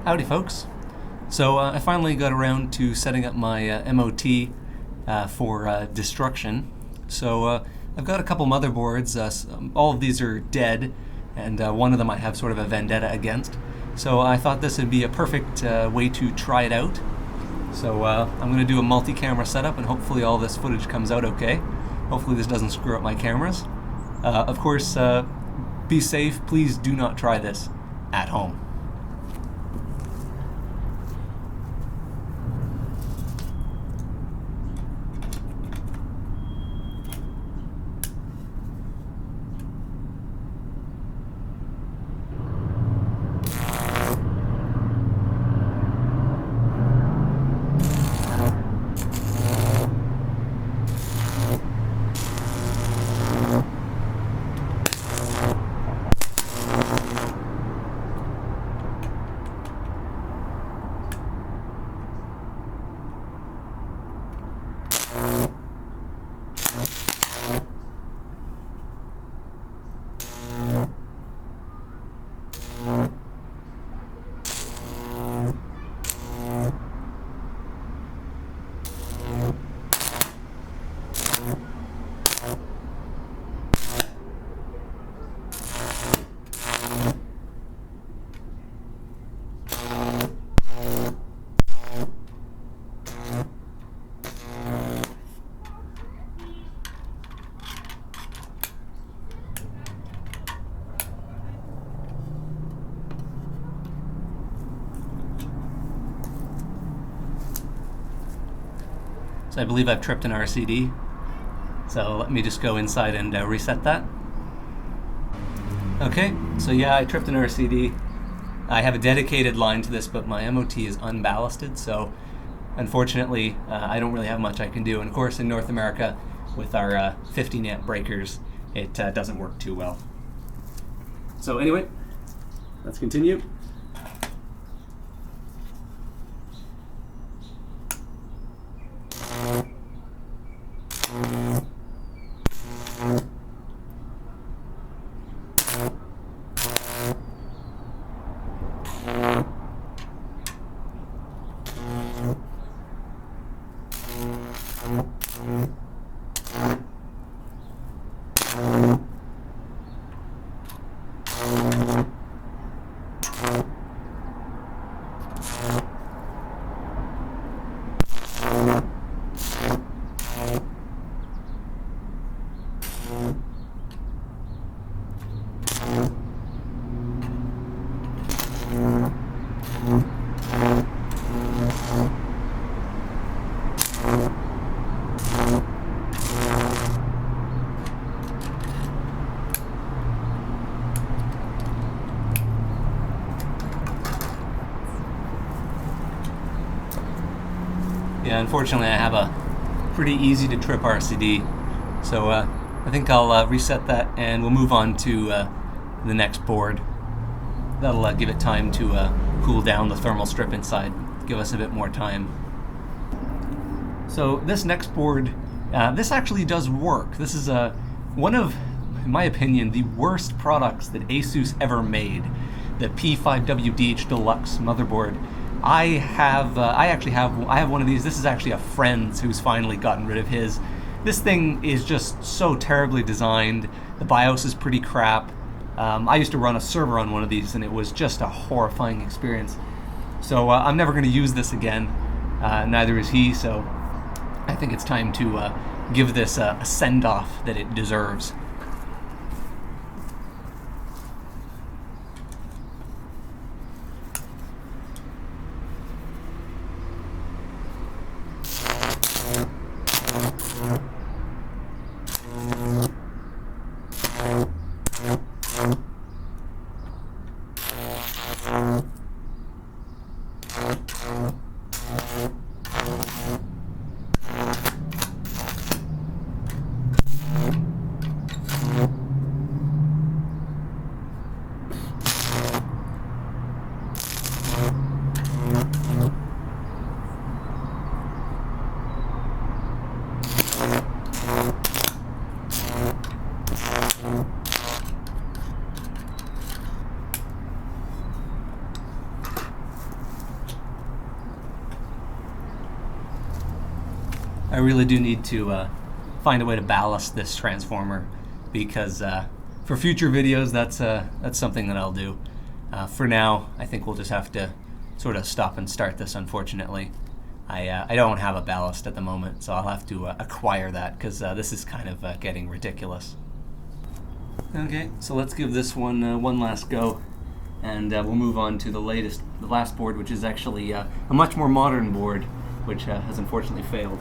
Howdy folks. So I finally got around to setting up my MOT for destruction. So I've got a couple motherboards. All of these are dead, and one of them I have sort of a vendetta against. So I thought this would be a perfect way to try it out. So I'm going to do a multi-camera setup, and hopefully all this footage comes out okay. Hopefully this doesn't screw up my cameras. Of course, be safe. Please do not try this at home. So I believe I've tripped an RCD. So let me just go inside and reset that. Okay, so yeah, I tripped an RCD. I have a dedicated line to this, but my MOT is unballasted, so unfortunately I don't really have much I can do. And of course in North America, with our 15 amp breakers, it doesn't work too well. So anyway, let's continue. Yeah, unfortunately I have a pretty easy to trip RCD, so I think I'll reset that and we'll move on to the next board. That'll give it time to cool down the thermal strip inside, give us a bit more time. So this next board, this actually does work. This is one of, in my opinion, the worst products that ASUS ever made, the P5WDH Deluxe motherboard. I have one of these. This is actually a friend's who's finally gotten rid of his. This thing is just so terribly designed. The BIOS is pretty crap. I used to run a server on one of these and it was just a horrifying experience. So I'm never going to use this again. Neither is he, so I think it's time to give this a send-off that it deserves. I really do need to find a way to ballast this transformer, because for future videos, that's something that I'll do. For now, I think we'll just have to sort of stop and start this, unfortunately. I don't have a ballast at the moment, so I'll have to acquire that, because this is kind of getting ridiculous. Okay, so let's give this one one last go, and we'll move on to the last board, which is actually a much more modern board, which has unfortunately failed.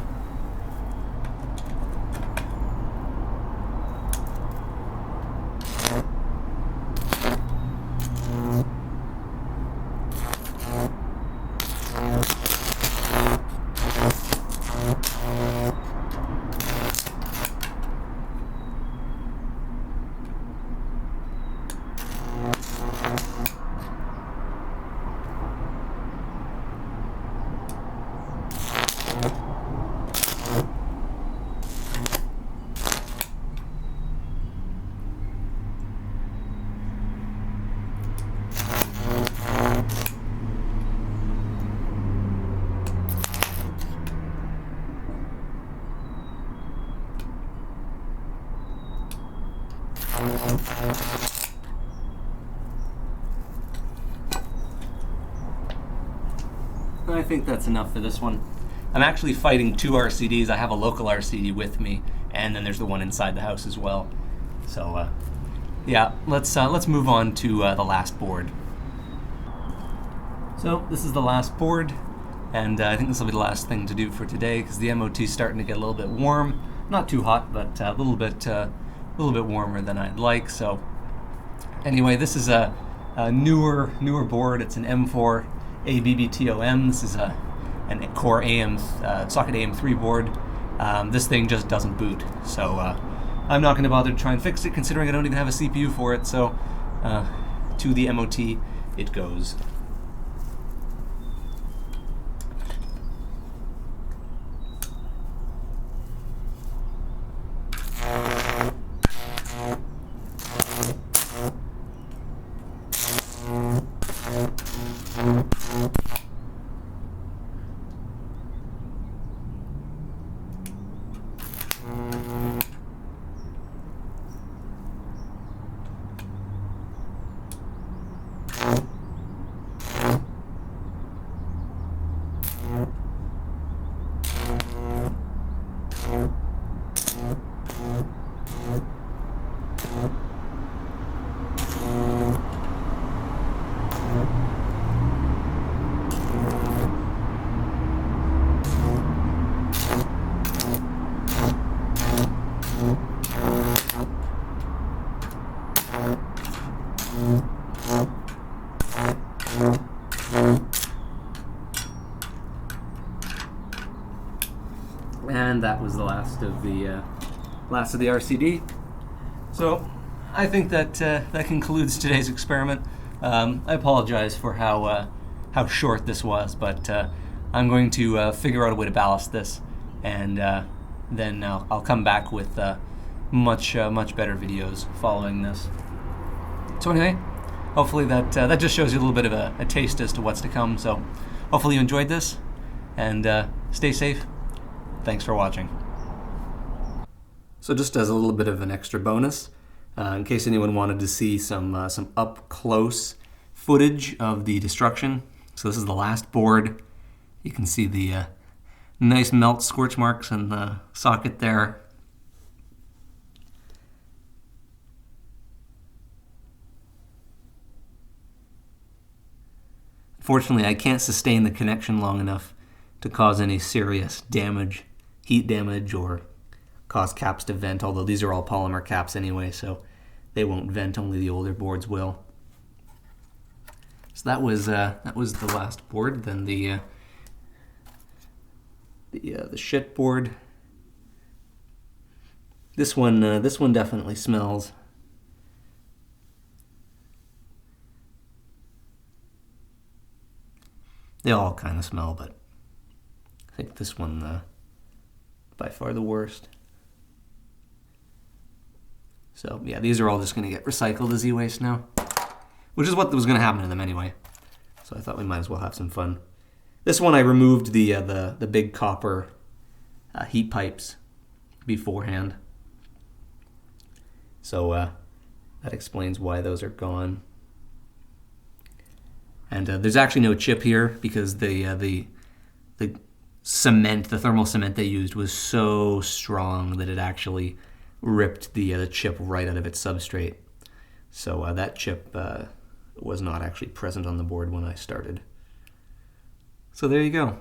I think that's enough for this one. I'm actually fighting two RCDs. I have a local RCD with me, and then there's the one inside the house as well. So yeah, let's move on to the last board. So this is the last board, and I think this will be the last thing to do for today, because the MOT is starting to get a little bit warm. Not too hot, but a little bit warmer than I'd like. So anyway, this is a newer board. It's an M4 ABBTOM. This is an Core socket AM3 board. This thing just doesn't boot, so I'm not going to bother to try and fix it, considering I don't even have a CPU for it. So to the MOT it goes. And that was the last of the RCD. So I think that that concludes today's experiment. I apologize for how short this was, but I'm going to figure out a way to ballast this, and then I'll come back with much better videos following this. So anyway, hopefully that just shows you a little bit of a taste as to what's to come. So hopefully you enjoyed this, and stay safe. Thanks for watching. So just as a little bit of an extra bonus, in case anyone wanted to see some up close footage of the destruction. So this is the last board. You can see the nice melt scorch marks in the socket there. Fortunately, I can't sustain the connection long enough to cause any serious damage, heat damage, or cause caps to vent, although these are all polymer caps anyway, so they won't vent, only the older boards will. So that was the last board. Then the shit board. This one definitely smells. They all kind of smell, but I think this one by far the worst. So yeah, these are all just going to get recycled as e-waste now, which is what was going to happen to them anyway. So I thought we might as well have some fun. This one I removed the big copper heat pipes beforehand. So that explains why those are gone. And there's actually no chip here because the cement, the thermal cement they used was so strong that it actually ripped the chip right out of its substrate. So that chip was not actually present on the board when I started. So there you go.